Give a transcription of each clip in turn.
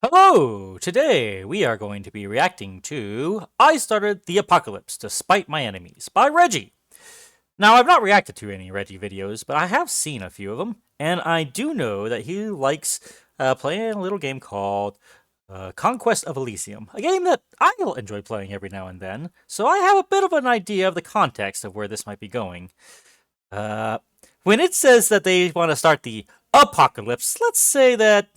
Hello! Today we are going to be reacting to I Started the Apocalypse Despite My Enemies by Reggie. Now, I've not reacted to any Reggie videos, but I have seen a few of them, and I do know that he likes playing a little game called Conquest of Elysium, a game that I'll enjoy playing every now and then, so I have a bit of an idea of the context of where this might be going. Uh, when it says that they want to start the apocalypse, let's say that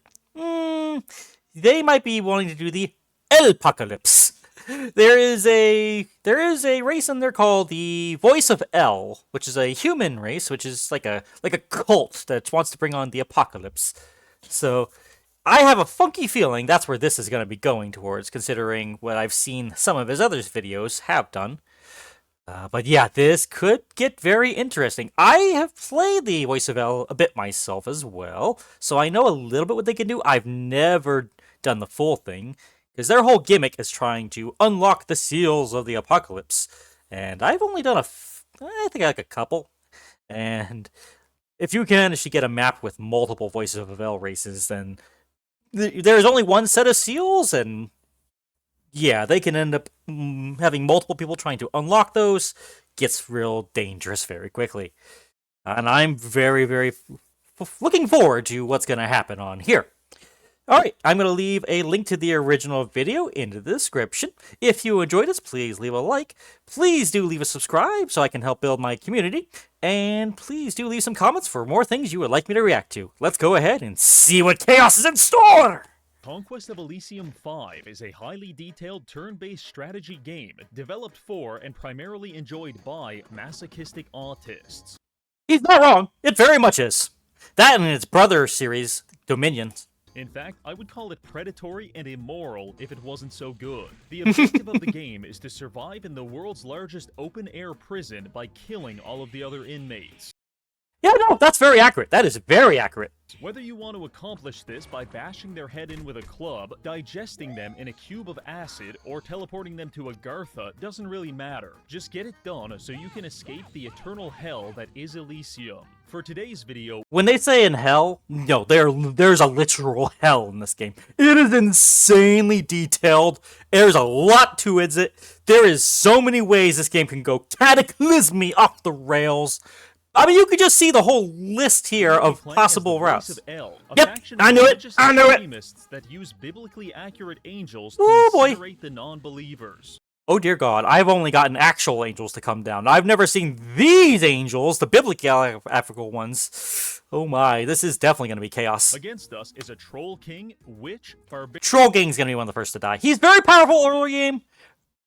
they might be wanting to do the Apocalypse. There is a race in there called the Voice of El, which is a human race, which is like a cult that wants to bring on the apocalypse. So I have a funky feeling that's where this is going to be going towards, considering what I've seen some of his other videos have done. But yeah, this could get very interesting. I have played the Voice of El a bit myself as well, so I know a little bit what they can do. I've never done the full thing, because their whole gimmick is trying to unlock the seals of the apocalypse. And I've only done I think like a couple. And if you can manage to get a map with multiple Voices of El races, then there's only one set of seals, and yeah, they can end up having multiple people trying to unlock those. Gets real dangerous very quickly. And I'm very looking forward to what's going to happen on here. Alright, I'm going to leave a link to the original video in the description. If you enjoyed this, please leave a like. Please do leave a subscribe so I can help build my community. And please do leave some comments for more things you would like me to react to. Let's go ahead and see what chaos is in store! Conquest of Elysium 5 is a highly detailed turn-based strategy game developed for and primarily enjoyed by masochistic autists. He's not wrong. It very much is. That and its brother series, Dominion. In fact, I would call it predatory and immoral if it wasn't so good. The objective of the game is to survive in the world's largest open-air prison by killing all of the other inmates. Yeah, no, that's very accurate. That is very accurate. Whether you want to accomplish this by bashing their head in with a club, digesting them in a cube of acid, or teleporting them to Agartha doesn't really matter. Just get it done so you can escape the eternal hell that is Elysium. For today's video, when they say in hell, no, there's a literal hell in this game. It is insanely detailed. There's a lot to it. There is so many ways this game can go cataclysmic off the rails. I mean, you could just see the whole list here of possible routes. Yep, I knew it. I knew it. That use biblically accurate angels to incinerate the non-believers. Oh dear God, I've only gotten actual angels to come down. I've never seen these angels, the biblical African ones. Oh my, this is definitely going to be chaos. Against us is a Troll King, Witch, Barbarian. Troll King's going to be one of the first to die. He's very powerful early game.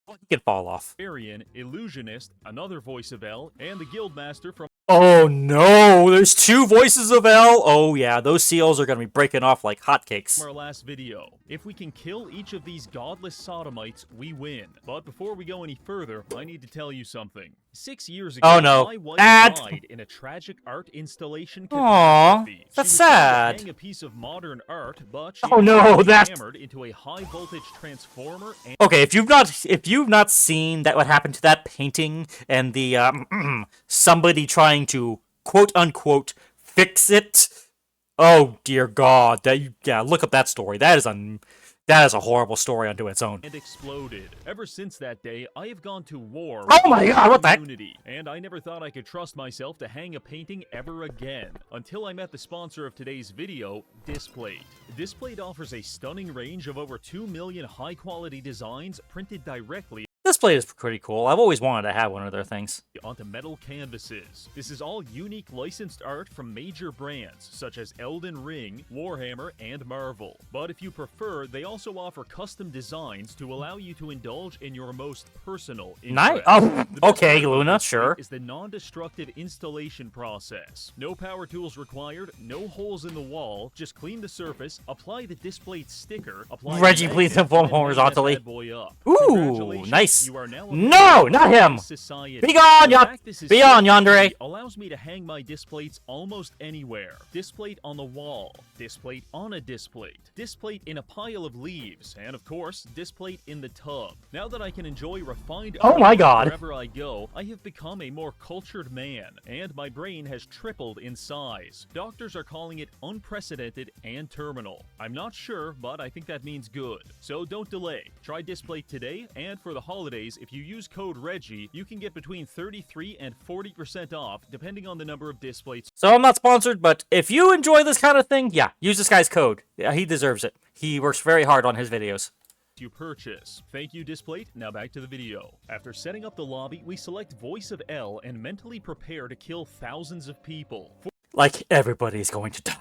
He can fall off. Barbarian, Illusionist, another Voice of El, and the Guildmaster from... Oh no, there's two Voices of El. Oh yeah, those seals are going to be breaking off like hotcakes. Our last video. If we can kill each of these godless sodomites, we win. But before we go any further, I need to tell you something. 6 years ago, oh no, my wife died in a tragic art installation catastrophe. Aww, that's sad. She was a piece of modern art, but she that's hammered into a high voltage transformer. And okay, if you've not seen that what happened to that painting and the somebody trying to quote unquote fix it. Oh dear God, look up that story. That is a horrible story unto its own. And exploded. Ever since that day, I have gone to war. Oh my God, what the heck? And I never thought I could trust myself to hang a painting ever again. Until I met the sponsor of today's video, Displate. Displate offers a stunning range of over 2 million high-quality designs printed directly. This plate is pretty cool. I've always wanted to have one of their things. Onto metal canvases. This is all unique licensed art from major brands such as Elden Ring, Warhammer, and Marvel. But if you prefer, they also offer custom designs to allow you to indulge in your most personal interest. Nice. Oh, okay, Luna, sure. Is the non-destructive installation process. No power tools required, no holes in the wall, just clean the surface, apply the Displate sticker, apply Reggie, please inform horizontally. Ooh, nice. You are now a No, not him! society. Be gone, The fact this is be so on, easy yandere! allows me to hang my displays almost anywhere. Displate on the wall, displate on a displate, displate in a pile of leaves, and of course, displate in the tub. Now that I can enjoy refined Oh my art God. wherever I go, I have become a more cultured man, and my brain has tripled in size. Doctors are calling it unprecedented and terminal. I'm not sure, but I think that means good. So don't delay. Try Displate today, and for the holidays, if you use code Reggie, you can get between 33 and 40% off, depending on the number of displays So I'm not sponsored, but if you enjoy this kind of thing, yeah, use this guy's code. Yeah, he deserves it. He works very hard on his videos. you purchase. Thank you, Displate. Now back to the video. After setting up the lobby, we select Voice of L and mentally prepare to kill thousands of people. Like, everybody's going to die.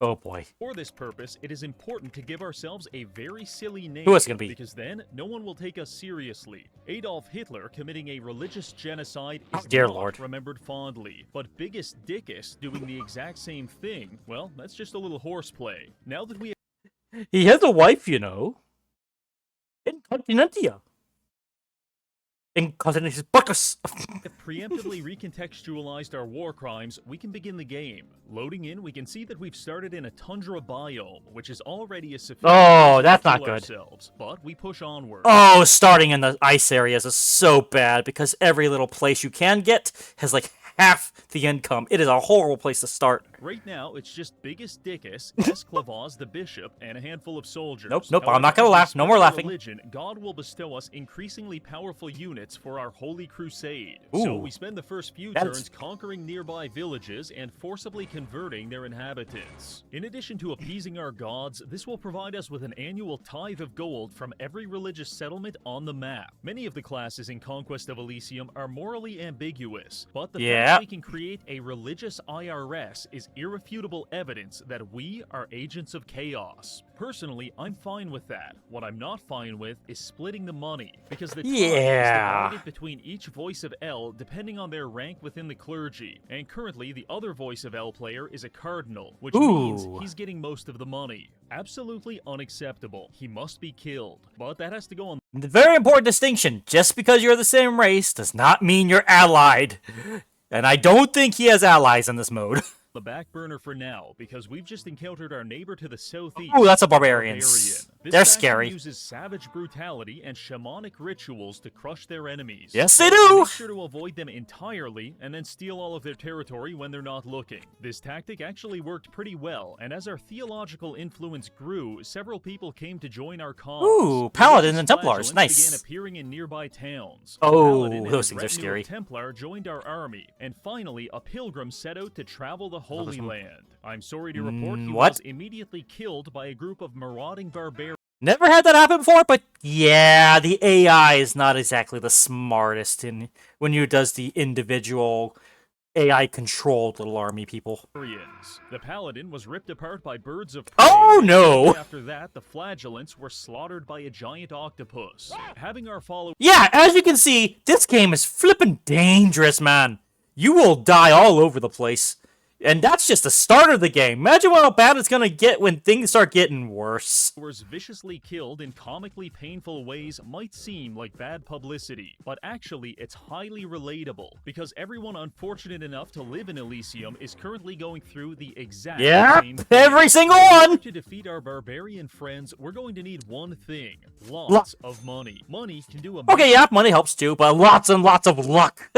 Oh boy. For this purpose, it is important to give ourselves a very silly name. Who is it gonna be? Because then, no one will take us seriously. Adolf Hitler committing a religious genocide is Dear not Lord. remembered fondly. But Biggest Dickus doing the exact same thing, well, that's just a little horseplay. Now that we He has a wife, you know. Incontinentia. Incontinentia Buckus. have preemptively recontextualized our war crimes, we can begin the game. Loading in, we can see that we've started in a tundra biome, which is already a sufficient Oh, place to that's not kill good. ourselves, but we push onward. Oh, starting in the ice areas is so bad because every little place you can get has like half the income. It is a horrible place to start. Right now, it's just Biggest Dickus, Esclavaz the Bishop, and a handful of soldiers. Nope, I'm not However, gonna as laugh. we No more spread our laughing. Religion, God will bestow us increasingly powerful units for our Holy Crusade. So Ooh, we spend the first few that is- turns conquering nearby villages and forcibly converting their inhabitants. In addition to appeasing our gods, this will provide us with an annual tithe of gold from every religious settlement on the map. Many of the classes in Conquest of Elysium are morally ambiguous, but the Yeah. fact we can create a religious IRS is irrefutable evidence that we are agents of chaos. Personally, I'm fine with that. What I'm not fine with is splitting the money, because the tithe is Yeah. divided between each Voice of L depending on their rank within the clergy, and currently the other Voice of L player is a cardinal, which means Ooh. he's getting most of the money. Absolutely unacceptable. He must be killed. But that has to go on The very important distinction, just because you're the same race does not mean you're allied. And I don't think he has allies in this mode. the back burner for now, because we've just encountered our neighbor to the southeast. Ooh, that's a the barbarians. This They're faction scary. uses savage brutality and shamanic rituals to crush their enemies. Yes, they But do! Make sure to avoid them entirely and then steal all of their territory when they're not looking. This tactic actually worked pretty well, and as our theological influence grew, several people came to join our cause. Ooh, paladins and Religious templars, flagellants nice. began appearing in nearby towns. A Oh, paladin and those a things are retinue scary. of Templar joined our army, and finally a pilgrim set out to travel the Holy Land. I'm sorry to report he what? was immediately killed by a group of marauding barbarians. Never had that happen before, but yeah, the AI is not exactly the smartest in when you does the individual AI-controlled little army people. The paladin was ripped apart by birds of prey. Oh, and no! shortly after that, the flagellants were slaughtered by a giant octopus. Having our followers Yeah, as you can see, this game is flippin' dangerous, man. You will die all over the place. And that's just the start of the game. Imagine how bad it's gonna get when things start getting worse. viciously killed in comically painful ways might seem like bad publicity, but actually it's highly relatable, because everyone unfortunate enough to live in Elysium is currently going through the exact Yeah, same thing. every single In order one! to defeat our barbarian friends, we're going to need one thing: Luck. lots of money. Money can do Okay, yeah, money helps too, but lots and lots of luck.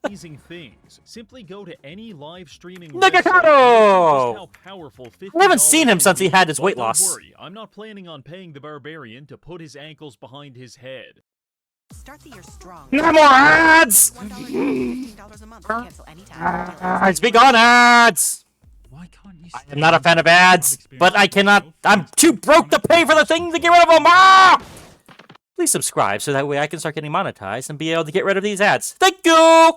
amazing things. Simply go to any live streaming Nagakado! website and just how powerful I haven't $50 seen him can since he be. had his But weight don't loss. worry, I'm not planning on paying the barbarian to put his ankles behind his head. Start the year strong. No more ads! $1 $15 a month. Cancel anytime. Ads, be gone, ads! Why can't you I'm not a fan of ads, but I cannot. I'm too broke to pay for the thing to get rid of them. Ah! Please subscribe so that way I can start getting monetized and be able to get rid of these ads. Thank you!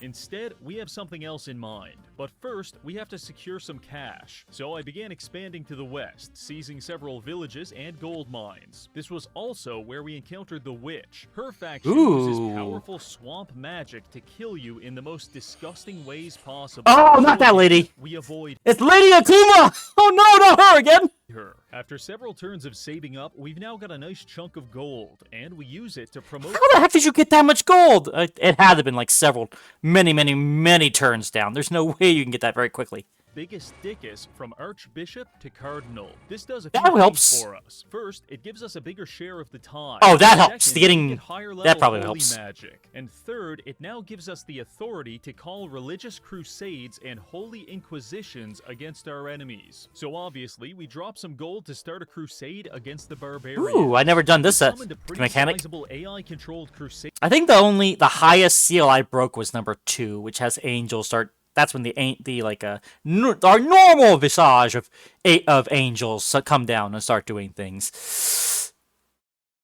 Instead, we have something else in mind. But first, we have to secure some cash. So I began expanding to the west, seizing several villages and gold mines. This was also where we encountered the witch. Her faction uses Ooh. powerful swamp magic to kill you in the most disgusting ways possible. Oh, not that lady. We avoid It's Lady Akuma! Oh no, not her again! her. After several turns of saving up, we've now got a nice chunk of gold, and we use it to promote... How the heck did you get that much gold? It had to have been like many turns down. There's no way you can get that very quickly. Biggest dickus from Archbishop to Cardinal. This does a That few things helps. for us. First, it gives us a bigger share of the time. Oh, that Second, helps. we Getting get higher that level probably holy helps. magic. And third, it now gives us the authority to call religious crusades and holy inquisitions against our enemies. So obviously, we drop some gold to start a crusade against the barbarians. Ooh, I never done this Summoned a pretty mechanic. sizable AI-controlled crusade. I think the highest seal I broke was number 2, which has angels start. That's when our normal visage of angels come down and start doing things.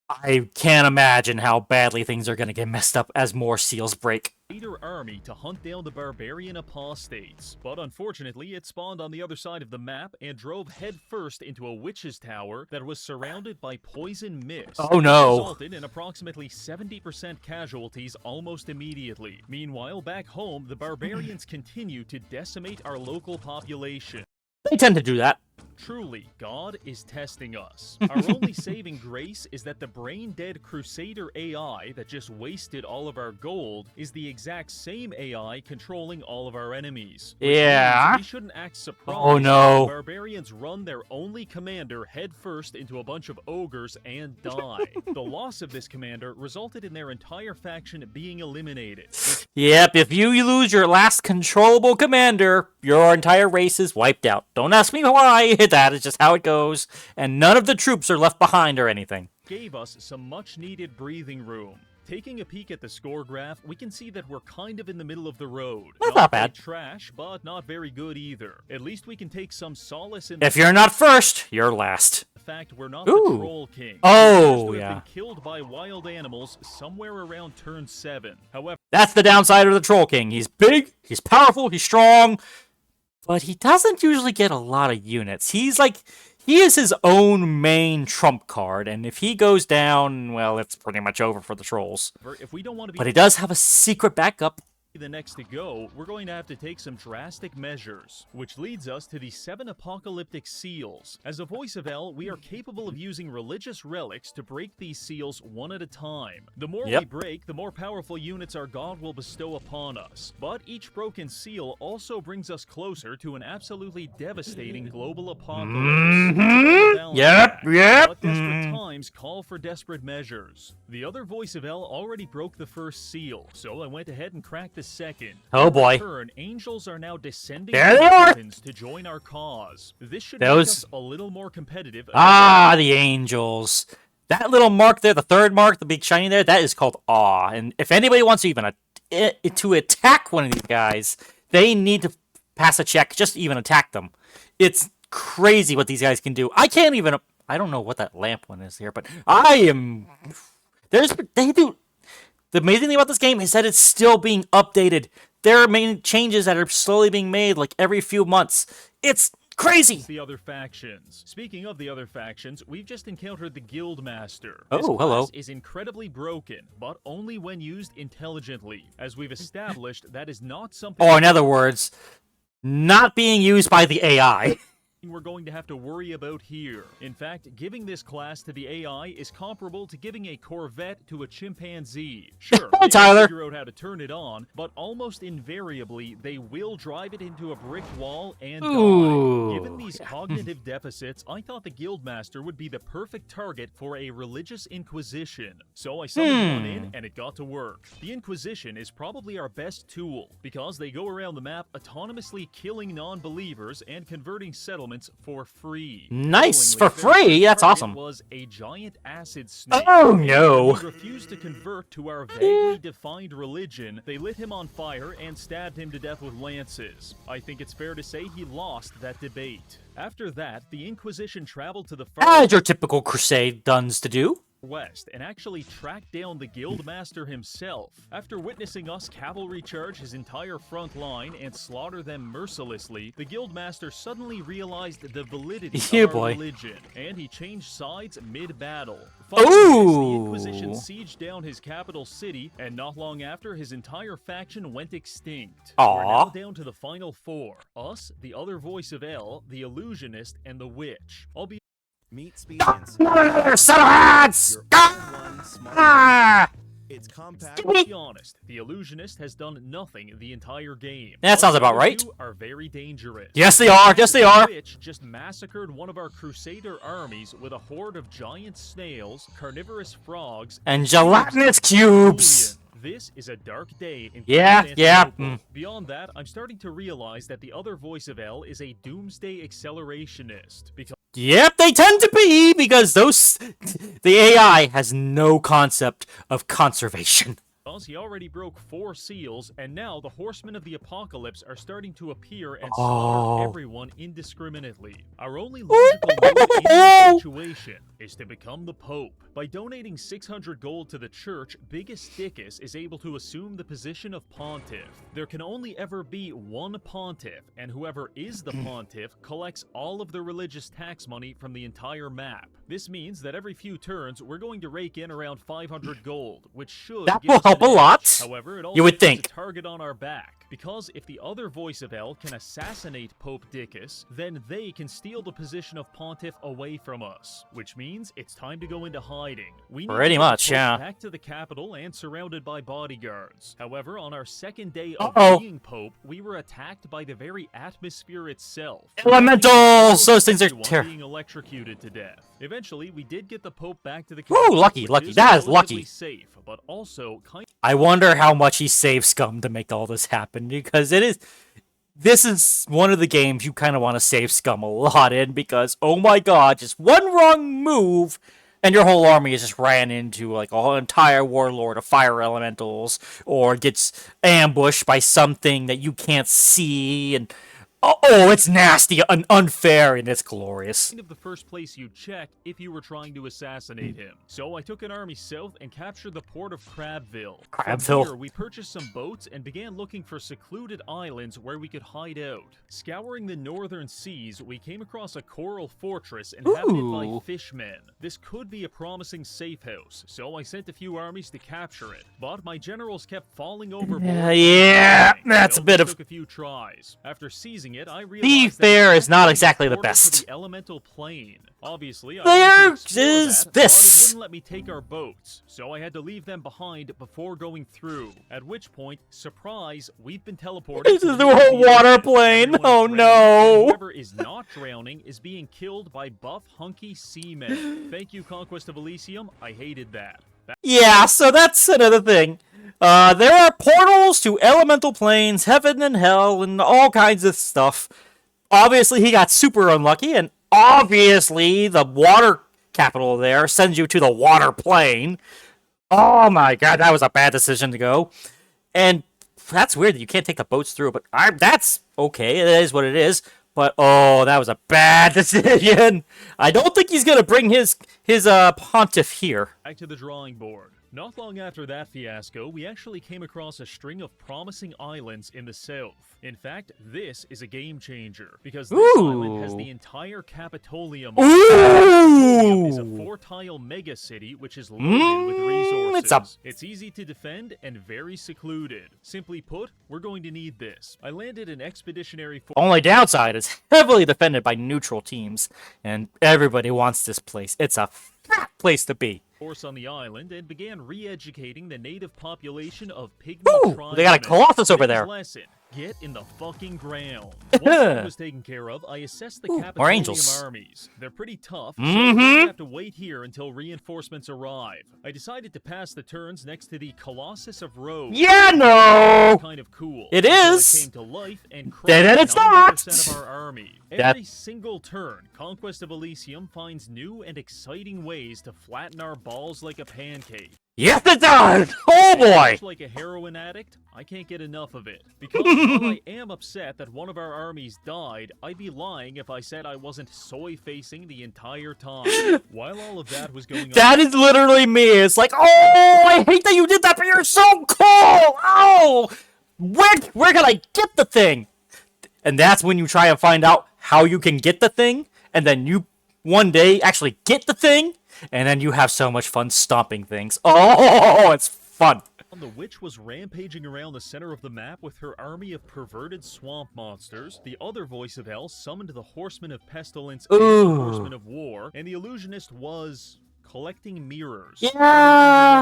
I can't imagine how badly things are gonna get messed up as more seals break. Army to hunt down the barbarian apostates, but unfortunately it spawned on the other side of the map and drove headfirst into a witch's tower that was surrounded by poison mist. Oh no. Resulted in approximately 70% casualties almost immediately. Meanwhile, back home, the barbarians continue to decimate our local population. They tend to do that. Truly, God is testing us. Our only saving grace is that the brain-dead Crusader AI that just wasted all of our gold is the exact same AI controlling all of our enemies. Which Yeah. means we shouldn't act surprised Oh, no. when the barbarians run their only commander headfirst into a bunch of ogres and die. The loss of this commander resulted in their entire faction being eliminated. Yep, if you lose your last controllable commander, your entire race is wiped out. Don't ask me why, that is just how it goes, and none of the troops are left behind or anything. Gave us some much-needed breathing room. Taking a peek at the score graph, we can see that we're kind of in the middle of the road. That's not bad. quite trash, but not very good either. At least we can take some solace in If you're not first, you're last. the fact we're not Ooh. the Troll King. Oh, He appears to have yeah. been killed by wild animals somewhere around turn 7. However, That's the downside of the Troll King. He's big, he's powerful, he's strong, but he doesn't usually get a lot of units. He is his own main trump card, and if he goes down, well, it's pretty much over for the trolls. if we don't want to be But he does have a secret backup. the next to go, we're going to have to take some drastic measures, which leads us to the 7 apocalyptic seals. As a voice of El, we are capable of using religious relics to break these seals one at a time. The more we Yep. break, the more powerful units our god will bestow upon us. But each broken seal also brings us closer to an absolutely devastating global apocalypse. Mm-hmm. Yep. But desperate times call for desperate measures. The other voice of El already broke the first seal, so I went ahead and cracked the second. Oh, boy. In turn, angels are now descending There from they the are. heavens to join our cause. This should make Those- us a little more competitive. Ah, the angels. That little mark there, the third mark, the big shiny there, that is called awe. And if anybody wants to even to attack one of these guys, they need to pass a check just to even attack them. It's crazy what these guys can do. I don't know what that lamp one is here, but they do. The amazing thing about this game is that it's still being updated. There are many changes that are slowly being made, like every few months. It's crazy. The other factions. Speaking of the other factions, we've just encountered the Guildmaster. Oh, this hello. class is incredibly broken, but only when used intelligently. As we've established, that is not something Or in other words, not being used by the AI. we're going to have to worry about here. In fact, giving this class to the AI is comparable to giving a Corvette to a chimpanzee. Sure, they Tyler. figure out how to turn it on, but almost invariably, they will drive it into a brick wall and Ooh. die. Given these cognitive deficits, I thought the Guildmaster would be the perfect target for a religious inquisition. So I summoned one in, and it got to work. The Inquisition is probably our best tool, because they go around the map autonomously killing non-believers and converting settlements for free. Nice, Thrillingly, for free? their That's target awesome. Was a giant acid snake. Oh, no. He refused to convert to our vaguely defined religion. They lit him on fire and stabbed him to death with lances. I think it's fair to say he lost that debate. After that, the Inquisition traveled to the far As your typical crusade duns to do. west and actually tracked down the Guildmaster himself. After witnessing us cavalry charge his entire front line and slaughter them mercilessly, the Guildmaster suddenly realized the validity Yeah, of our boy. religion, and he changed sides mid-battle. Ooh. The Inquisition sieged down his capital city, and not long after, his entire faction went extinct. We're Aw. now down to the final 4. Us, the other voice of El, the Illusionist, and the Witch. I'll be Meat speed and Another set of hats! Your all-in-one smart Ah! It's compact. To be honest, the illusionist has done nothing the entire game. That sounds about The right. two are very dangerous. Yes, they are. Yes, they are. Which just massacred one of our crusader armies with a horde of giant snails, carnivorous frogs, And gelatinous cubes. This is a dark day in Yeah. Constantinople. Beyond that, I'm starting to realize that the other voice of L is a doomsday accelerationist because Yep, they tend to be because the AI has no concept of conservation. he already broke 4 seals, and now the horsemen of the apocalypse are starting to appear and Oh. slaughter everyone indiscriminately. Our only logical move in this situation is to become the Pope. By donating 600 gold to the church, Biggest Dickus is able to assume the position of pontiff. There can only ever be one pontiff, and whoever is the pontiff collects all of the religious tax money from the entire map. This means that every few turns, we're going to rake in around 500 gold, which should That give will us an help a edge. lot. However, it also You would puts think. a target on our back, because if the other voice of L can assassinate Pope Dickus, then they can steal the position of pontiff away from us, which means it's time to go into hiding. We need Pretty to get much, Pope yeah. back to the capital and surrounded by bodyguards. However, on our second day of Uh-oh. being Pope, we were attacked by the very atmosphere itself. Elementals! Those things are Everyone being electrocuted to death. Eventually, we did get the Pope back to the Woo, capital, lucky, which lucky. is That is relatively lucky. safe, but also kind I wonder how much he saved Scum to make all this happen, because this is one of the games you kind of want to save Scum a lot in, because, oh my god, just one wrong move, and your whole army is just ran into, like, a whole entire warlord of fire elementals, or gets ambushed by something that you can't see, and oh, it's nasty and unfair, and it's glorious. of the first place you'd check if you were trying to assassinate him. So I took an army south and captured the port of Crabville. Crabville. From here, we purchased some boats and began looking for secluded islands where we could hide out. Scouring the northern seas, we came across a coral fortress inhabited by Ooh. fishmen. This could be a promising safe house, so I sent a few armies to capture it. But my generals kept falling overboard. Yeah, and that's so a bit it of... took a few tries. After seizing it, I Be realized that fair it's is not actually exactly the portal to best. the elemental plane. Obviously, I There wanted to explore is that, this. but it wouldn't let me take our boats, so I had to leave them behind before going through. At which point, surprise, we've been teleported. This to is the the whole ocean. water plane. Everyone Oh is drowning, no. and whoever is not drowning is being killed by buff, hunky seamen. Thank you, Conquest of Elysium. I hated that. Yeah, so that's another thing. There are portals to elemental planes, heaven and hell, and all kinds of stuff. Obviously, he got super unlucky, and obviously, the water capital there sends you to the water plane. Oh my god, that was a bad decision to go. And that's weird that you can't take the boats through, but that's okay. It is what it is. But oh, that was a bad decision. I don't think he's gonna bring his pontiff here. Back to the drawing board. Not long after that fiasco, we actually came across a string of promising islands in the south. In fact, this is a game changer, because this island has Ooh. the entire Capoleum. Capoleum is a Ooh! 4-tile mega city which is loaded with resources. It's easy to defend and very secluded. Simply put, we're going to need this. I landed an expeditionary Only downside is heavily defended by neutral teams, and everybody wants this place. It's a fat place to be. force on the island and began re-educating the native population of pygmy Ooh, tribesmen. they got a Colossus over Today's there. Lesson: get in the fucking ground. Once that was taken care of, I assessed the Ooh, more Capoleum angels. armies. They're pretty tough, so we're Mhm. gonna have to wait here until reinforcements arrive. I decided to pass the turns next to the Colossus of Rhodes. Yeah, no. Kind of cool. It until is. came to life and Then crushed it's not. 90% of our army. That- Every single turn, Conquest of Elysium finds new and exciting ways to flatten our balls like a pancake. Yes, it does. Oh boy. Much like a heroin addict, I can't get enough of it. Because while I am upset that one of our armies died, I'd be lying if I said I wasn't soy-facing the entire time. While all of that was going on... That is literally me. It's like, oh, I hate that you did that, but you're so cool. Oh, where can I get the thing? And that's when you try and find out how you can get the thing, and then you one day actually get the thing, and then you have so much fun stomping things. Oh, it's fun. The witch was rampaging around the center of the map with her army of perverted swamp monsters. The other voice of Hell summoned the Horsemen of Pestilence and the Horsemen of War, and the illusionist was collecting mirrors. Yeah.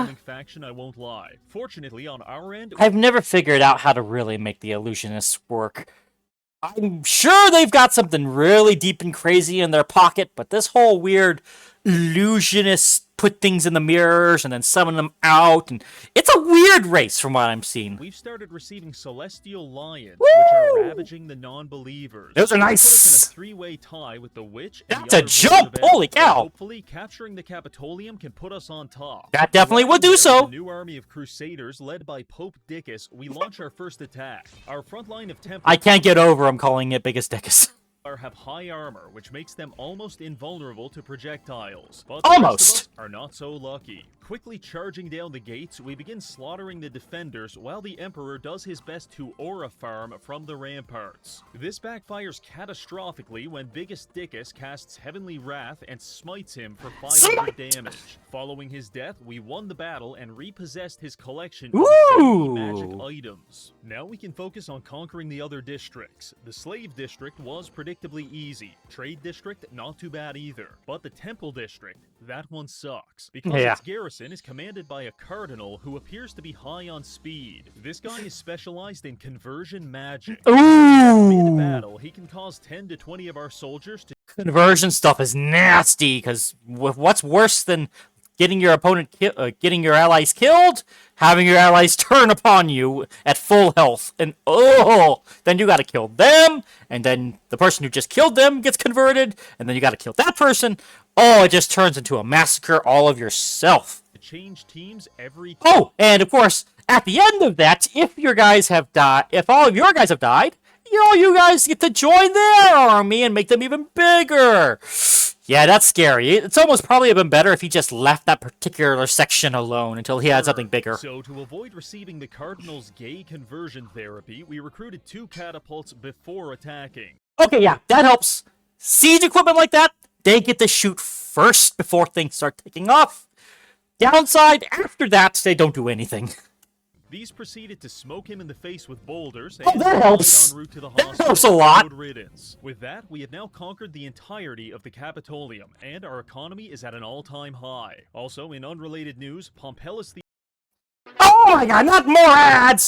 An underwhelming faction, I won't lie. Fortunately, on our end, I've never figured out how to really make the illusionists work. I'm sure they've got something really deep and crazy in their pocket, but this whole weird illusionist put things in the mirrors and then summon them out, and it's a weird race from what I'm seeing. we've started receiving celestial lions, Woo! which are ravaging the non-believers. Those are This nice. put us in a three-way tie with the witch and That's the a other voice jump! of Hell. Holy cow! Hopefully, capturing the Capoleum can put us on top. That definitely would do There's so. A new army of crusaders led by Pope Dickus. We launch our first attack. Our front line of Templars I can't get over I'm calling it Biggest Dickus. have high armor, which makes them almost invulnerable to projectiles. But the rest of Almost. us are not so lucky. Quickly charging down the gates, we begin slaughtering the defenders while the Emperor does his best to aura farm from the ramparts. This backfires catastrophically when Biggest Dickus casts Heavenly Wrath and smites him for 500 damage. Following his death, we won the battle and repossessed his collection of Ooh. magic items. Now we can focus on conquering the other districts. The Slave District was predictably easy. Trade District, not too bad either. But the Temple District, that one sucks. Because Yeah. its garrison is commanded by a cardinal who appears to be high on speed. This guy is specialized in conversion magic. Ooh. Mid-battle, he can cause 10 to 20 of our soldiers to Conversion stuff is nasty, because what's worse than getting your opponent, getting your allies killed, having your allies turn upon you at full health, and then you gotta kill them, and then the person who just killed them gets converted, and then you gotta kill that person. Oh, it just turns into a massacre all of yourself. change teams every Oh, and of course, at the end of that, if your guys have died, if all of your guys have died, you guys get to join their army and make them even bigger. Yeah, that's scary. It's almost probably been better if he just left that particular section alone until he had something bigger. So to avoid receiving the Cardinal's gay conversion therapy, we recruited 2 catapults before attacking. Okay, yeah, that helps. Siege equipment like that, they get to shoot first before things start taking off. Downside, after that, they don't do anything. These proceeded to smoke him in the face with boulders Oh, and that helps. en route to the That hospital. helps a lot. Good riddance. With that, we have now conquered the entirety of the Capoleum, and our economy is at an all-time high. Also, in unrelated news, Pompeius the Oh my god, not more ads!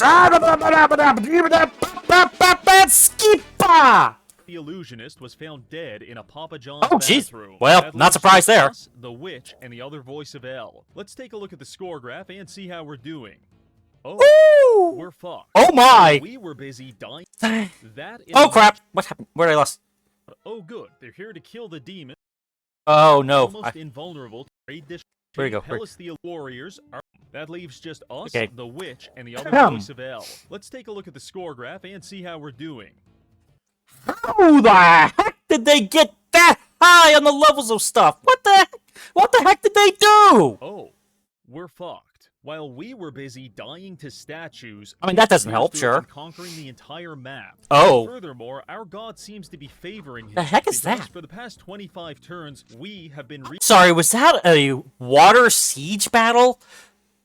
Skipper! illusionist was found dead in a Papa John's Oh, jeez. bathroom. Well, That not leaves surprised just there. us, the witch, and the other voice of L. Let's take a look at the score graph and see how we're doing. Oh, Ooh. we're fucked. Oh my! We were busy dying. That is Oh crap! What happened? Where did I lost? Oh, good. They're here to kill the demon. Oh no! Almost invulnerable to trade this. Where you go? Pellis the warriors are. That leaves just us, Okay. the witch, and the other Ahem. voice of L. Let's take a look at the score graph and see how we're doing. How the heck did they get that high on the levels of stuff? What the heck? What the heck did they do? Oh, we're fucked. While we were busy dying to statues, I mean, that doesn't here's help, to us sure. in conquering the entire map. Oh. Furthermore, our god seems to be favoring him. The heck is because that? For the past 25 turns, we have been Sorry, was that a water siege battle?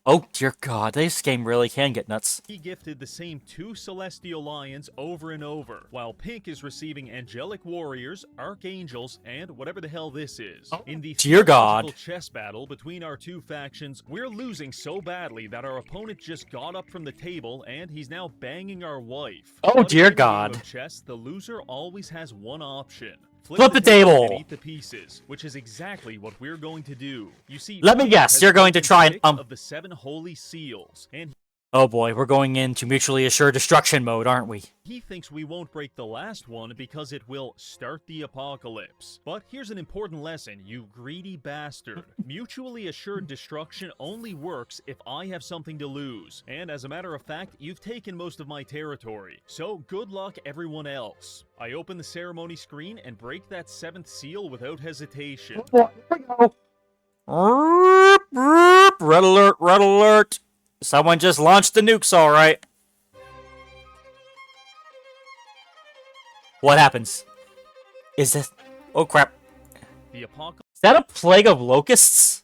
Oh dear god, this game really can get nuts. He gifted the same 2 celestial lions over and over, while Pink is receiving angelic warriors, archangels, and whatever the hell this is. In the dear God. theological chess battle between our 2 factions, we're losing so badly that our opponent just got up from the table and he's now banging our wife. Oh, But dear in a game God. of chess, the loser always has one option. Flip the table. And eat the pieces, which is exactly what we're going to do. You see, Let me Pink guess, has you're going to broken try and, 6 um, of the 7 holy seals, and Oh boy, we're going into mutually assured destruction mode, aren't we? he thinks we won't break the last one because it will start the apocalypse. But here's an important lesson, you greedy bastard. Mutually assured destruction only works if I have something to lose. And as a matter of fact, you've taken most of my territory. So good luck everyone else. I open the ceremony screen and break that 7th seal without hesitation. Here we go. Red alert, red alert. Someone just launched the nukes, alright. What happens? Is this... Oh crap. The apocalypse Is that a plague of locusts?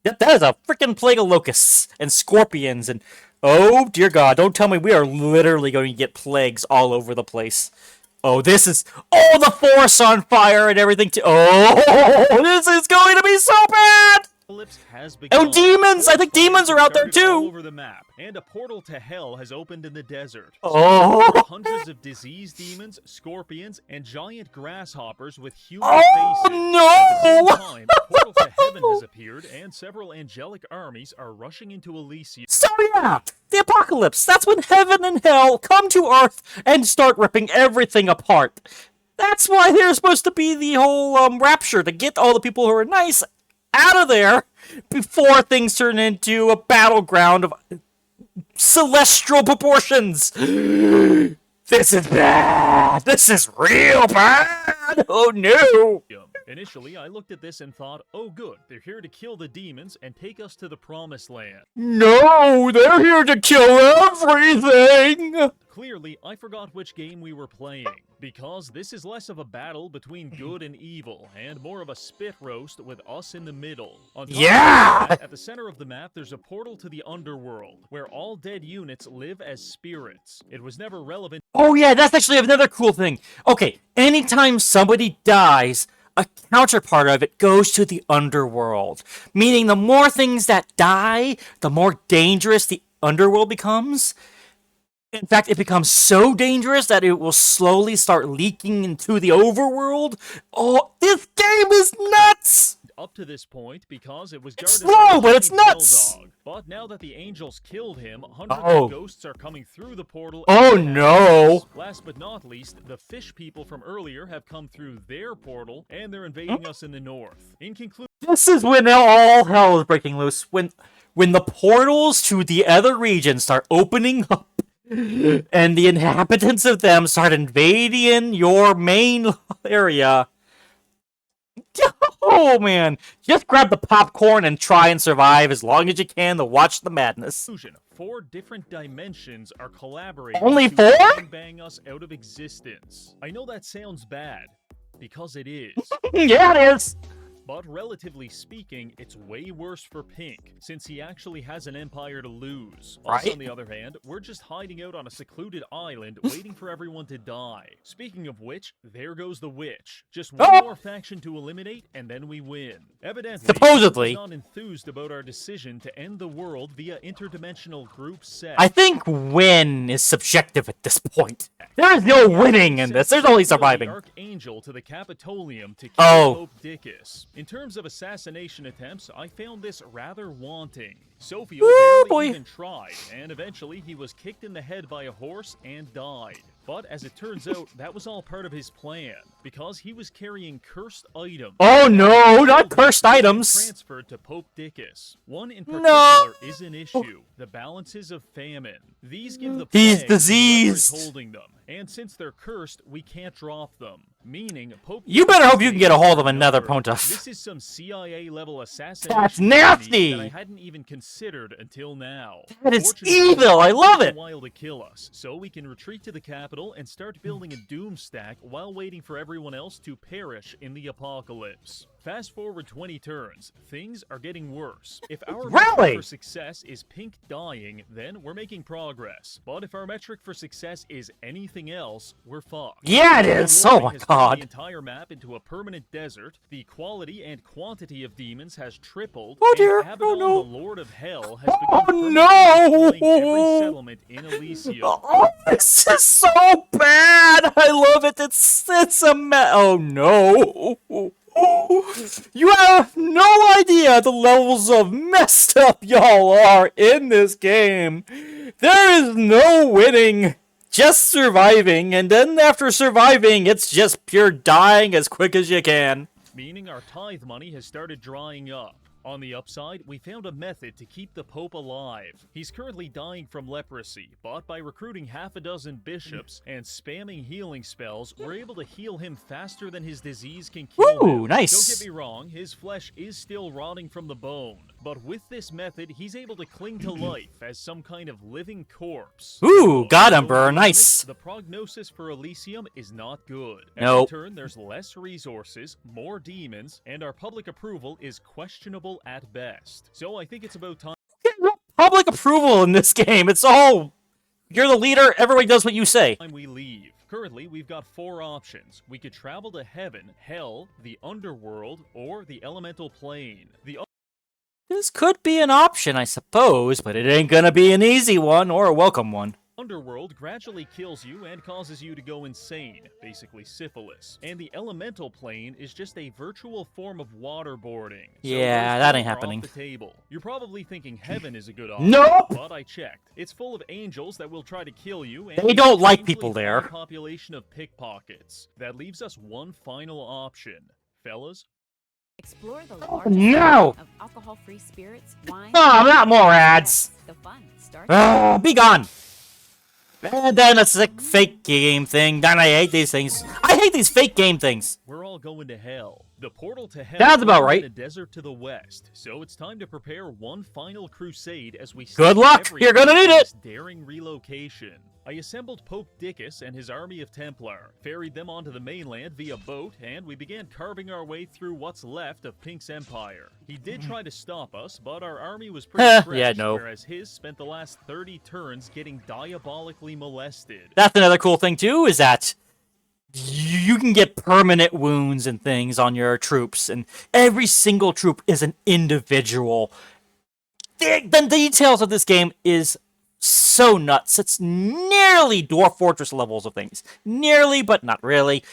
That is a freaking plague of locusts and scorpions and oh dear God! Don't tell me we are literally going to get plagues all over the place. Oh, this is the forest on fire and everything. This is going to be so bad. Apocalypse has Oh, begun. demons! I think Fires demons are have out there started all too. over the map, and a portal to hell has opened in the desert. Oh. Hundreds of diseased demons, scorpions, and giant grasshoppers with human Oh, faces. no! At the same time, a portal to heaven has appeared, and several angelic armies are rushing into Elysium. So yeah, the apocalypse. That's when heaven and hell come to Earth and start ripping everything apart. That's why there's supposed to be the whole rapture to get all the people who are nice out of there before things turn into a battleground of celestial proportions. This is bad. This is real bad. Oh no. Initially, I looked at this and thought, oh good, they're here to kill the demons and take us to the promised land. No, they're here to kill everything. Clearly, I forgot which game we were playing, because this is less of a battle between good and evil, and more of a spit roast with us in the middle. On top of that, at the center of the map, there's a portal to the underworld, where all dead units live as spirits. It was never relevant. Oh yeah, that's actually another cool thing. Okay, anytime somebody dies, a counterpart of it goes to the underworld. Meaning the more things that die, the more dangerous the underworld becomes. In fact, it becomes so dangerous that it will slowly start leaking into the overworld. Oh, this game is nuts! Up to this point, because it was It's guarded slow, by a but it's giant nuts! bulldog. But now that the angels killed him, hundreds Oh. of ghosts are coming through the portal. Oh, and no. Last but not least, the fish people from earlier have come through their portal, and they're invading us in the north. In conclusion, This is when all hell is breaking loose. When the portals to the other regions start opening up. And the inhabitants of them start invading your main area. Oh man, just grab the popcorn and try and survive as long as you can to watch the madness. 4 different dimensions are collaborating Only to 4? bang us out of existence. I know that sounds bad, because it is. Yeah, it is. But relatively speaking, it's way worse for Pink, since he actually has an empire to lose. Us, Right. on the other hand, we're just hiding out on a secluded island, waiting for everyone to die. Speaking of which, there goes the witch. Just one Oh! more faction to eliminate, and then we win. Evidently, Supposedly. he's not enthused about our decision to end the world via interdimensional group set. I think win is subjective at this point. There is no winning in this. There's only surviving. The Archangel to the Capitoleum to kill Oh. Pope Dickus. In terms of assassination attempts, I found this rather wanting. Sophio barely boy. even tried, and eventually he was kicked in the head by a horse and died. But as it turns out, that was all part of his plan, because he was carrying cursed items. Oh no, not cursed items. Transferred to Pope Dickus. One in particular No. is an issue: the balances of famine. These give the He's plague whoever is diseased. holding them, and since they're cursed, we can't drop them. Meaning, Pope. You better hope you can get a hold of another pontiff. This is some CIA level assassination. That's technique nasty. That I hadn't even considered until now. That is Fortunately, evil. I love it it. took a while to kill us, so we can retreat to the capital and start building a doom stack while waiting for everyone else to perish in the apocalypse. Fast forward 20 turns, things are getting worse. If our Really? metric for success is Pink dying, then we're making progress. But if our metric for success is anything else, we're fucked. Yeah, it The is. Oh warming my has turned God. The entire map into a permanent desert. The quality and quantity of demons has tripled. Oh, dear. And Abaddon, Oh, no. the Lord of Hell, has Oh, begun no. permanently destroying every settlement in Elysium. Oh, this is so bad. I love it. It's a oh no. You have no idea the levels of messed up y'all are in this game. There is no winning, just surviving, and then after surviving, it's just pure dying as quick as you can. Meaning our tithe money has started drying up. On the upside, we found a method to keep the Pope alive. He's currently dying from leprosy, but by recruiting half a dozen bishops and spamming healing spells, we're able to heal him faster than his disease can kill him. Ooh, nice. Don't get me wrong, his flesh is still rotting from the bone, but with this method, he's able to cling to life as some kind of living corpse. Ooh, God So, Emperor, to be honest, nice. The prognosis for Elysium is not good. Nope. Every turn, there's less resources, more demons, and our public approval is questionable neutral at best. So I think it's about time Public approval in this game. It's all, you're the leader, everybody does what you say. we leave. Currently, we've got 4 options. We could travel to heaven, hell, the underworld, or the elemental plane. The This could be an option, I suppose, but it ain't gonna be an easy one or a welcome one. underworld gradually kills you and causes you to go insane, basically syphilis. And the elemental plane is just a virtual form of waterboarding. So Yeah, those that two ain't are happening. Off the table. You're probably thinking heaven is a good option. Nope! But I checked. It's full of angels that will try to kill you. And They don't like strangely people high there. population of pickpockets. That leaves us one final option. Fellas? Explore the Oh, largest no! selection of alcohol-free spirits, wine, Oh, not more ads! The fun starts. Oh, be gone! And then it's a fake game thing. Then I hate these things. I hate these fake game things. We're all going to hell. The portal to hell That's about is right. in the desert to the west. So it's time to prepare one final crusade as we Good start luck! everything You're gonna need on it! this daring relocation. I assembled Pope Dickus and his army of Templar, ferried them onto the mainland via boat, and we began carving our way through what's left of Pink's empire. He did try to stop us, but our army was pretty fresh, yeah, no. whereas his spent the last 30 turns getting diabolically molested. That's another cool thing, too, is that you can get permanent wounds and things on your troops, and every single troop is an individual. The details of this game is so nuts. It's nearly Dwarf Fortress levels of things. Nearly, but not really.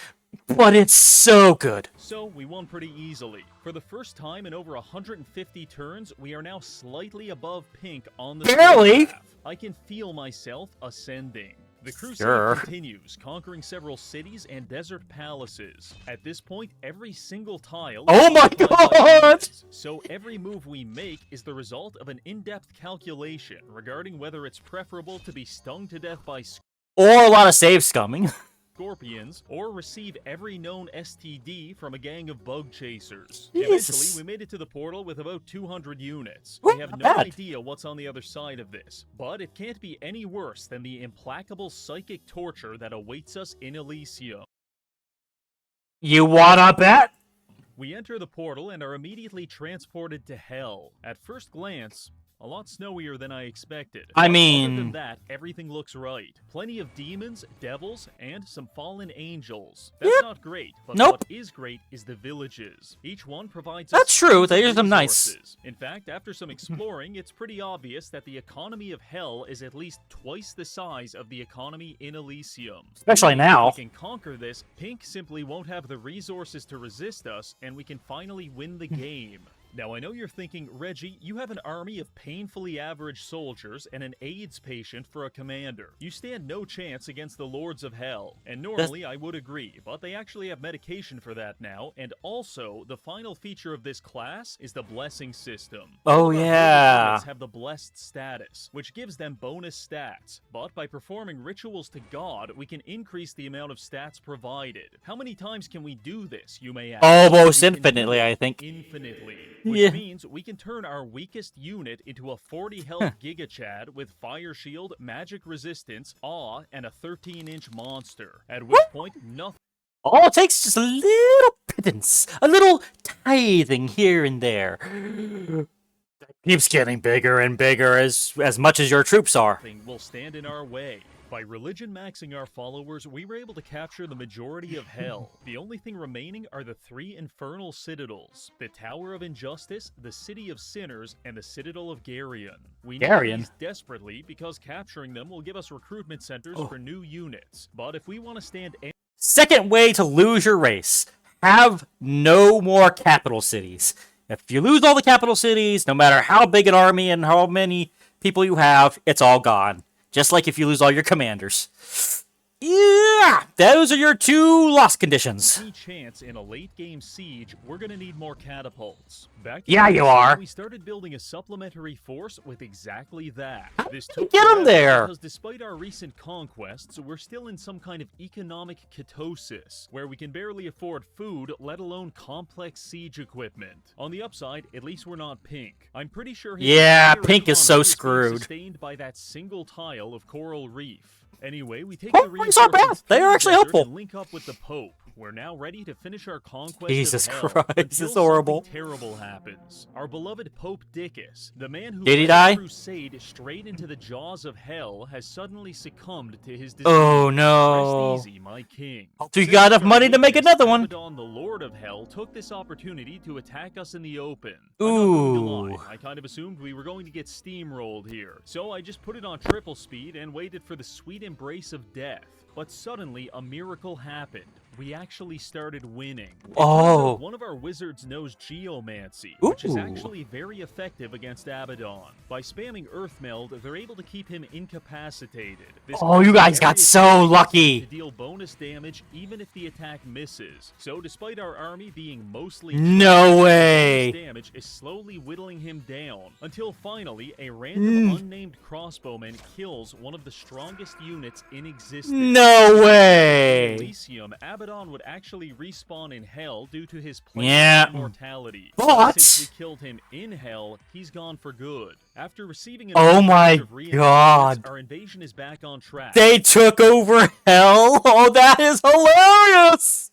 But it's so good. So, we won pretty easily. For the first time in over 150 turns, we are now slightly above Pink on the Barely? graph. I can feel myself ascending. The crusade Sure. continues, conquering several cities and desert palaces. At this point, every single tile Oh is my occupied by God! humans. So every move we make is the result of an in-depth calculation regarding whether it's preferable to be stung to death by Or a lot of save scumming. scorpions, or receive every known STD from a gang of bug chasers. Jesus. Eventually, we made it to the portal with about 200 units. Ooh, We have not no bad. idea what's on the other side of this, but it can't be any worse than the implacable psychic torture that awaits us in Elysium. You wanna bet? We enter the portal and are immediately transported to hell. At first glance, a lot snowier than I expected. I But other mean- than that, everything looks right. Plenty of demons, devils, and some fallen angels. That's Yep. not great, but Nope. what is great is the villages. Each one provides That's us true, tons of there's some nice. resources. In fact, after some exploring, it's pretty obvious that the economy of hell is at least twice the size of the economy in Elysium. Especially now. If we can conquer this, Pink simply won't have the resources to resist us, and we can finally win the game. Now, I know you're thinking, Reggie, you have an army of painfully average soldiers and an AIDS patient for a commander. You stand no chance against the Lords of Hell. And normally I would agree, but they actually have medication for that now, and also, the final feature of this class is the blessing system. Oh, All of our yeah. units have the blessed status, which gives them bonus stats. But by performing rituals to God, we can increase the amount of stats provided. How many times can we do this, you may ask? Almost We can do infinitely, it I think. Infinitely. Which Yeah. means we can turn our weakest unit into a 40 health Giga Chad with Fire Shield, Magic Resistance, Awe, and a 13-inch monster. At which point, nothing All it takes is just a little pittance, a little tithing here and there. That keeps getting bigger and bigger as much as your troops are. will stand in our way. By religion maxing our followers, we were able to capture the majority of hell. The only thing remaining are the 3 infernal citadels: the Tower of Injustice, the City of Sinners, and the Citadel of Garion. We need Garion? these desperately because capturing them will give us recruitment centers for new units. But if we want to stand Second way to lose your race: have no more capital cities. If you lose all the capital cities, no matter how big an army and how many people you have, it's all gone. Just like if you lose all your commanders. Yeah, those are your 2 loss conditions. any chance in a late-game siege, we're gonna need more catapults. Back to Yeah, the you beginning, are. We started building a supplementary force with exactly that. This you took get 'em forever there? because despite our recent conquests, we're still in some kind of economic ketosis, where we can barely afford food, let alone complex siege equipment. On the upside, at least we're not Pink. I'm pretty sure his Yeah, entire Pink is so economy being screwed. sustained by that single tile of coral reef. Anyway, we take Oh, the it's not bad. reinforcements They to are the actually desert helpful. and link up with the Pope. We're now ready to finish our conquest Jesus of hell Christ, until it's horrible. something terrible happens. Our beloved Pope Dickus, the man who Did he led die? a crusade straight into the jaws of hell, has suddenly succumbed to his disease. Oh no. Rest easy, my king. So you Since got enough our money to make weakness, another one. Abaddon, the Lord of Hell, took this opportunity to attack us in the open. Ooh. I'm not going to lie, I kind of assumed we were going to get steamrolled here, so I just put it on triple speed and waited for the sweet embrace of death. But suddenly, a miracle happened. We actually started winning. It turns out one of our wizards knows geomancy, which is Ooh. actually very effective against Abaddon. By spamming Earth Meld, they're able to keep him incapacitated. This Oh, you causes guys got every so attack lucky. to deal bonus damage even if the attack misses. So despite our army being mostly No trash, way. bonus damage is slowly whittling him down until finally a random unnamed crossbowman kills one of the strongest units in existence. No way. Elysium, Abaddon would actually respawn in hell due to his Yeah. immortality. But- Since we killed him in hell, he's gone for good. After receiving an Oh my abundance of reinforcements, God. our invasion is back on track. They took over hell? Oh, that is hilarious!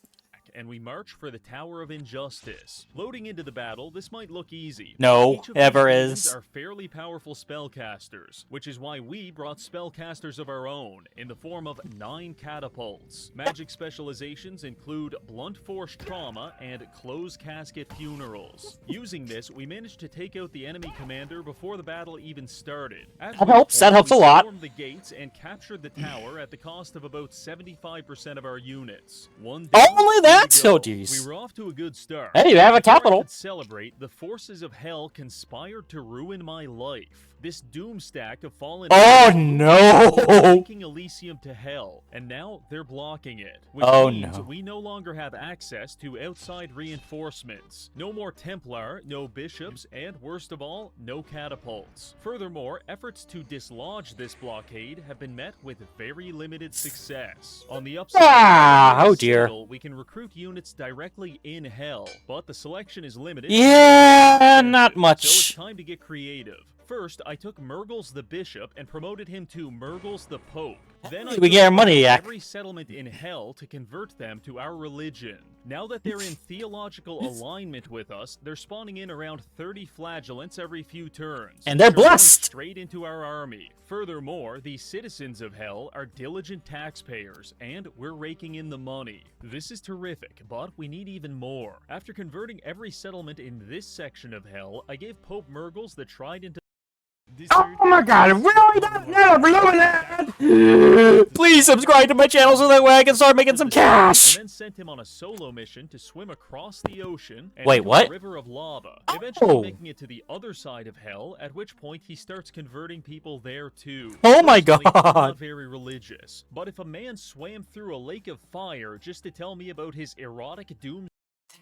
And we march for the Tower of Injustice. Loading into the battle, this might look easy. No, Each of ever these demons is. are fairly powerful spellcasters, which is why we brought spellcasters of our own in the form of 9 catapults. Magic specializations include blunt force trauma and closed casket funerals. Using this, we managed to take out the enemy commander before the battle even started. At That which helps, that point, helps we a lot. stormed the gates and captured the tower at the cost of about 75% of our units. One down, Only two that? to go. Oh, jeez. We were off to a good start. Hey, you have a Before I capital. could celebrate, the forces of hell conspired to ruin my life. This doom stack of fallen Oh, angels no. taking Elysium to hell, and now they're blocking it. Which Oh, means no. we no longer have access to outside reinforcements. No more Templar, no bishops, and worst of all, no catapults. Furthermore, efforts to dislodge this blockade have been met with very limited success. On the upside, Ah, in oh the dear. Citadel, we can recruit units directly in hell, but the selection is limited. Yeah, not So much. it's time to get creative. First, I took Murgles the Bishop and promoted him to Murgles the Pope. Then I We took get our money back. every settlement in hell to convert them to our religion. Now that they're in theological alignment with us, they're spawning in around 30 flagellants every few turns. And they're which are going blessed. Straight into our army. Furthermore, the citizens of hell are diligent taxpayers, and we're raking in the money. This is terrific, but we need even more. After converting every settlement in this section of hell, I gave Pope Murgles the trident of Oh my god, really? Not that? Please subscribe to my channel so that way I can start making some cash! and then sent him on a solo mission to swim across the ocean and Wait, into what? a river of lava, eventually Oh. making it to the other side of hell, at which point he starts converting people there too. Oh my Personally, I'm God. not very religious, but if a man swam through a lake of fire just to tell me about his erotic doom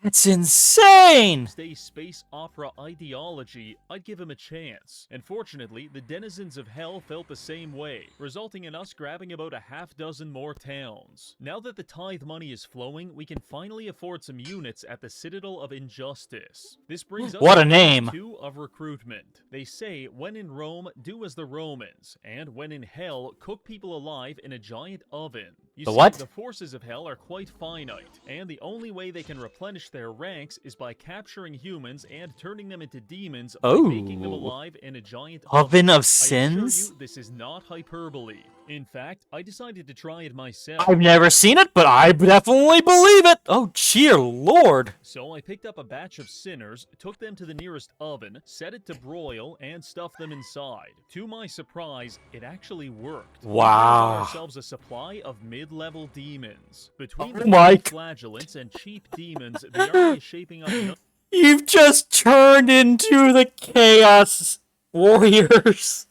That's insane! Stay space opera ideology, I'd give him a chance. Unfortunately, the denizens of hell felt the same way, resulting in us grabbing about a half dozen more towns. Now that the tithe money is flowing, we can finally afford some units at the Citadel of Injustice. This brings us What a to name. phase 2 of recruitment. They say, when in Rome, do as the Romans, and when in hell, cook people alive in a giant oven. You The see, what? the forces of hell are quite finite, and the only way they can replenish their ranks is by capturing humans and turning them into demons by making them Oh. alive in a giant Oven of I assure Sins? you, this is not hyperbole. In fact, I decided to try it myself. I've never seen it, but I definitely believe it! Oh, dear lord! So I picked up a batch of sinners, took them to the nearest oven, set it to broil, and stuffed them inside. To my surprise, it actually worked. We Wow. built ourselves a supply of mid-level demons. Between Oh the my- flagellants and cheap demons, the army is shaping up. You've just turned into the Chaos Warriors!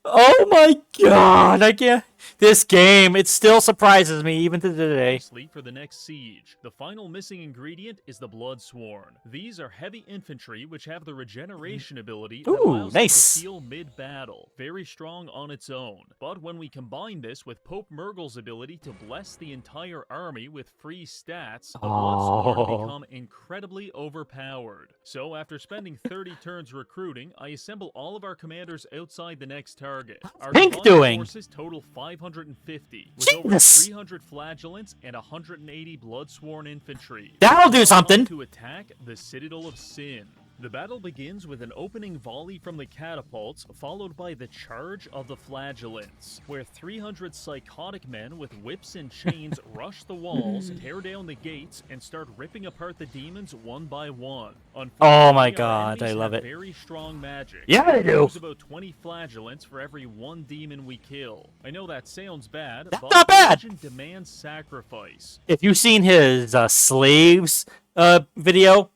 Oh my god, I can't... This game, it still surprises me even to today. Sleep for the next siege. The final missing ingredient is the Bloodsworn. These are heavy infantry which have the regeneration ability that Ooh, allows them nice. to heal mid-battle. Very strong on its own. But when we combine this with Pope Murgle's ability to bless the entire army with free stats, the Bloodsworn Oh. become incredibly overpowered. So after spending 30 turns recruiting, I assemble all of our commanders outside the next target. Our Pink combined doing? forces total 500 350, with over Jesus. 300 flagellants and 180 blood-sworn infantry. That'll do something. To attack the Citadel of Sin. The battle begins with an opening volley from the catapults, followed by the charge of the flagellants, where 300 psychotic men with whips and chains rush the walls, tear down the gates, and start ripping apart the demons one by one. Oh my Our god, I enemies love have it. Very strong magic. Yeah, they do. Use about 20 flagellants for every one demon we kill. I know that sounds bad, That's but not bad. religion demands sacrifice. If you've seen his slaves video,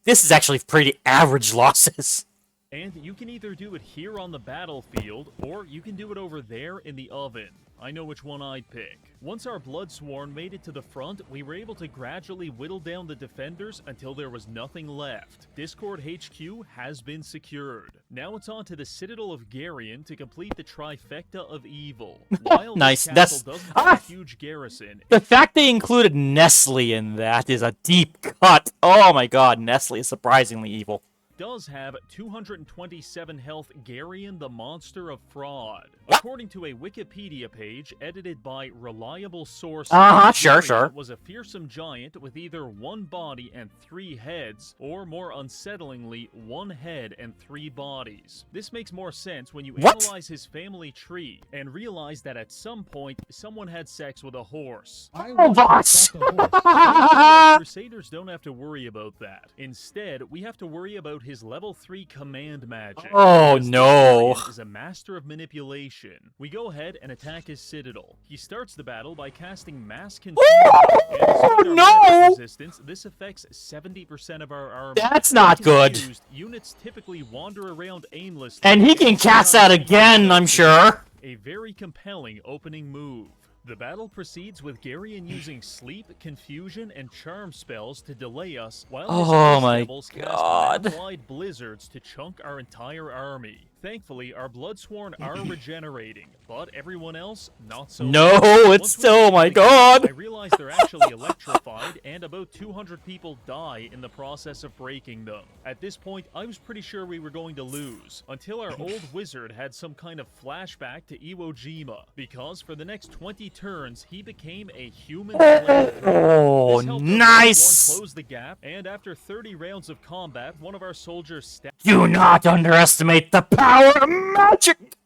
this is actually pretty average losses. And you can either do it here on the battlefield, or you can do it over there in the oven. I know which one I'd pick. Once our Bloodsworn made it to the front, we were able to gradually whittle down the defenders until there was nothing left. Discord HQ has been secured. Now it's on to the Citadel of Garion to complete the trifecta of evil. While Nice, this that's- castle doesn't have a huge garrison, The fact they included Nestle in that is a deep cut. Oh my god, Nestle is surprisingly evil. does have 227 health Garion the Monster of Fraud. According to a Wikipedia page edited by reliable sources, Sure, Garion sure. was a fearsome giant with either one body and 3 heads, or more unsettlingly, 1 head and 3 bodies. This makes more sense when you What? analyze his family tree and realize that at some point, someone had sex with a horse. Robots! Crusaders don't have to worry about that. Instead, we have to worry about his level 3 command magic. Oh, Because this no. giant is a master of manipulation. We go ahead and attack his citadel. He starts the battle by casting mass confusion. And despite our no. magic resistance, this affects 70% of our army. That's not When good. confused, units typically wander around aimlessly. And he can cast that again, I'm sure. A very compelling opening move. The battle proceeds with Garion using sleep, confusion, and charm spells to delay us, while his Oh Ice my Devils cast God. map-wide blizzards to chunk our entire army. Thankfully, our Bloodsworn are regenerating, but everyone else, not so No, much. it's Once we still, get oh my to the gate, God. I realized they're actually electrified, and about 200 people die in the process of breaking them. At this point, I was pretty sure we were going to lose, until our old wizard had some kind of flashback to Iwo Jima, because for the next 20 turns, he became a human slave. Oh, This helped our nice. Bloodborne close the gap, and after 30 rounds of combat, one of our soldiers stabbed Do not underestimate the power of magic.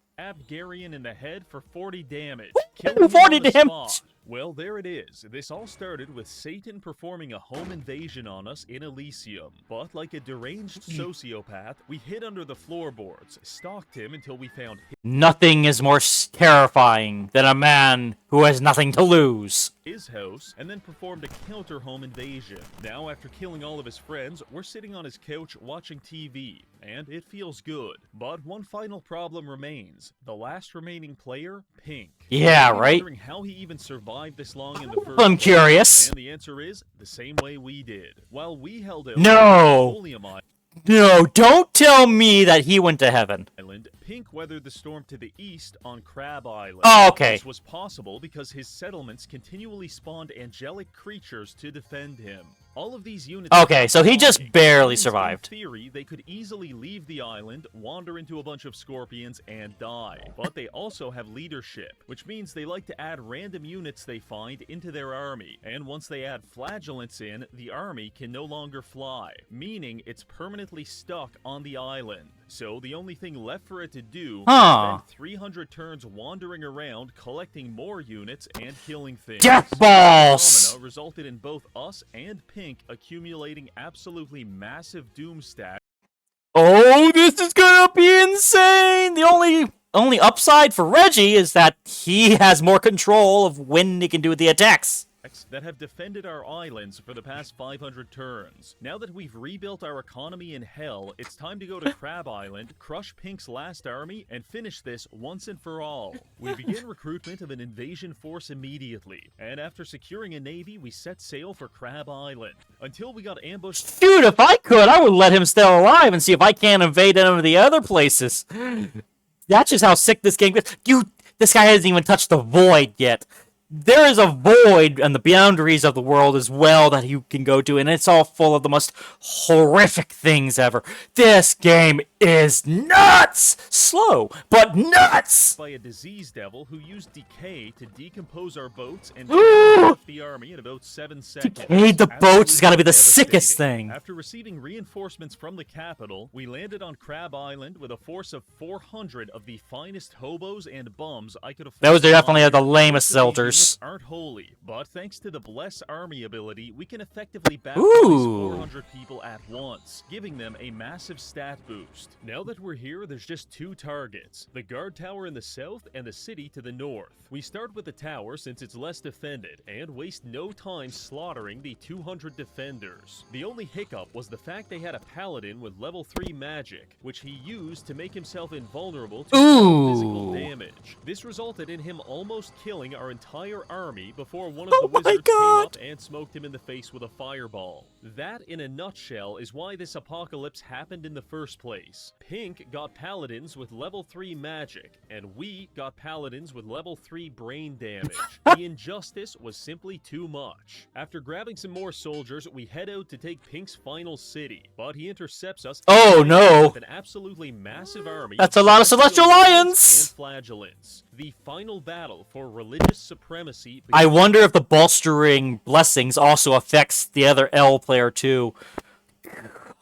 Garion in the head for 40 damage. Woo! Killing him 40 on the damage! spot. Well, there it is. This all started with Satan performing a home invasion on us in Elysium. But like a deranged sociopath, we hid under the floorboards, stalked him until we found Nothing is more terrifying than a man who has nothing to lose. his house, and then performed a counter-home invasion. Now, after killing all of his friends, we're sitting on his couch watching TV, and it feels good. But one final problem remains. The last remaining player, Pink. Yeah, You may be right? wondering how he even survived this long in the first I'm place, curious. And the answer is, the same way we did. While we held out No. on Capoleum No, don't tell me that he went to heaven. Island, Pink weathered the storm to the east on Crab Island. Oh, okay. This was possible because his settlements continually spawned angelic creatures to defend him. All of these units... Okay, so he just Which barely means, survived. In theory, they could easily leave the island, wander into a bunch of scorpions, and die. But they also have leadership, which means they like to add random units they find into their army. And once they add flagellants in, the army can no longer fly, meaning it's permanently stuck on the island. So the only thing left for it to do is Huh. spend 300 turns wandering around, collecting more units, and killing things. Death This balls! phenomena resulted in both us and Pink accumulating absolutely massive doom stacks. Oh, this is gonna be insane! The only upside for Reggie is that he has more control of when he can do the attacks. That have defended our islands for the past 500 turns. Now that we've rebuilt our economy in hell, it's time to go to Crab Island, crush Pink's last army, and finish this once and for all. We begin recruitment of an invasion force immediately, and after securing a navy, we set sail for Crab Island. Until we got ambushed. Dude, if I could, I would let him stay alive and see if I can't invade any of the other places. That's just how sick this game gets. This guy hasn't even touched the void yet. There is a void on the boundaries of the world as well that you can go to, and it's all full of the most horrific things ever. This game is nuts! Slow, but nuts! By a disease devil who used decay to decompose our boats and Ooh! left the army in about 7 seconds. Decayed the boats has gotta be the Absolutely sickest devastating. thing. After receiving reinforcements from the capital, we landed on Crab Island with a force of 400 of the finest hobos and bums I could afford. Those are definitely to the hire. lamest Most of these soldiers. units aren't holy, but thanks to the Bless Army ability, we can effectively baptize Ooh. 400 people at once, giving them a massive stat boost. Now that we're here, there's just 2 targets, the guard tower in the south and the city to the north. We start with the tower since it's less defended, and waste no time slaughtering the 200 defenders. The only hiccup was the fact they had a paladin with level 3 magic, which he used to make himself invulnerable to physical damage. This resulted in him almost killing our entire army before one of the wizards came up and smoked him in the face with a fireball. That, in a nutshell, is why this apocalypse happened in the first place. Pink got paladins with level 3 magic, and we got paladins with level 3 brain damage. The injustice was simply too much. After grabbing some more soldiers, we head out to take Pink's final city, but he intercepts us. Oh, no. With an absolutely massive army. That's a lot of Celestial Lions! And flagellants. The final battle for religious supremacy. I wonder if the bolstering blessings also affects the other L player too.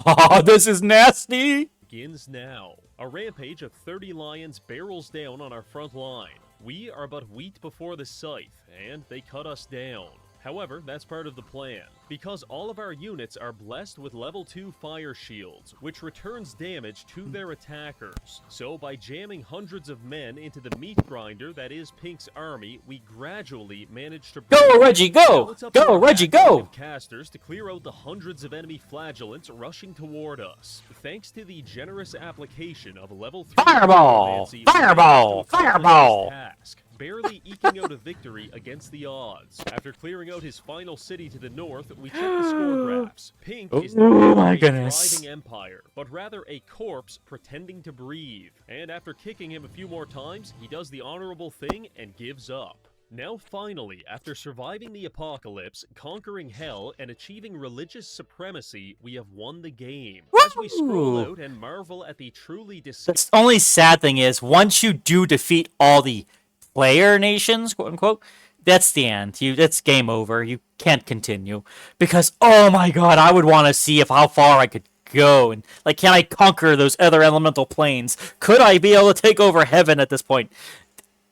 Oh, this is nasty! Begins now. A rampage of 30 lions barrels down on our front line. We are but wheat before the scythe, and they cut us down. However, that's part of the plan, because all of our units are blessed with level 2 fire shields, which returns damage to their attackers. So by jamming hundreds of men into the meat grinder that is Pink's army, we gradually managed to Go, Reggie, Now go! it's up to Go, our Reggie, backline go! of casters to clear out the hundreds of enemy flagellants rushing toward us. Thanks to the generous application of level 3 Fireball! necromancy, we Fireball! managed to accomplish Fireball! this task, barely eking out a victory against the odds. After clearing out his final city to the north, we checked the score graphs. Pink is Oh not my a goodness. thriving empire, but rather a corpse pretending to breathe. And after kicking him a few more times, he does the honorable thing and gives up. Now finally, after surviving the apocalypse, conquering hell, and achieving religious supremacy, we have won the game. As we scroll Woo! out and marvel at the truly The only sad thing is, once you do defeat all the player nations, quote unquote, that's the end. It's game over. You can't continue. Because, oh my god, I would want to see how far I could go. And, like, can I conquer those other elemental planes? Could I be able to take over heaven at this point?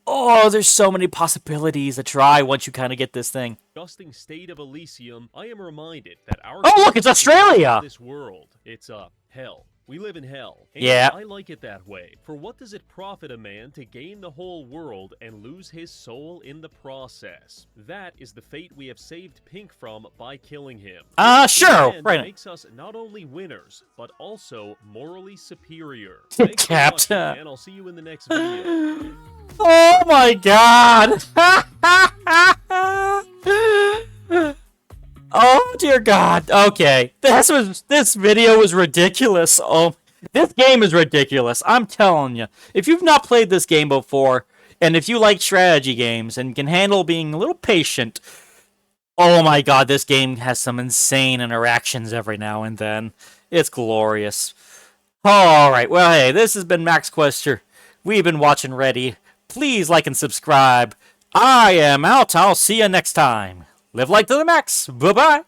Oh, there's so many possibilities to try once you kind of get this thing. disgusting state of Elysium, I am reminded that our Oh, look, it's Australia! This world, it's hell. We live in hell. And Yeah. I like it that way. For what does it profit a man to gain the whole world and lose his soul in the process? That is the fate we have saved Pink from by killing him. Sure, And right. makes us not only winners, but also morally superior. Capped. Thanks for watching, and I'll see you in the next video. Oh my god! Oh dear god. Okay. This video was ridiculous. Oh, this game is ridiculous. I'm telling you. If you've not played this game before, and if you like strategy games and can handle being a little patient, oh my god, this game has some insane interactions every now and then. It's glorious. Alright, well hey, this has been Max Quester. We've been watching Ready. Please like and subscribe. I am out. I'll see you next time. Live life to the max. Bye-bye.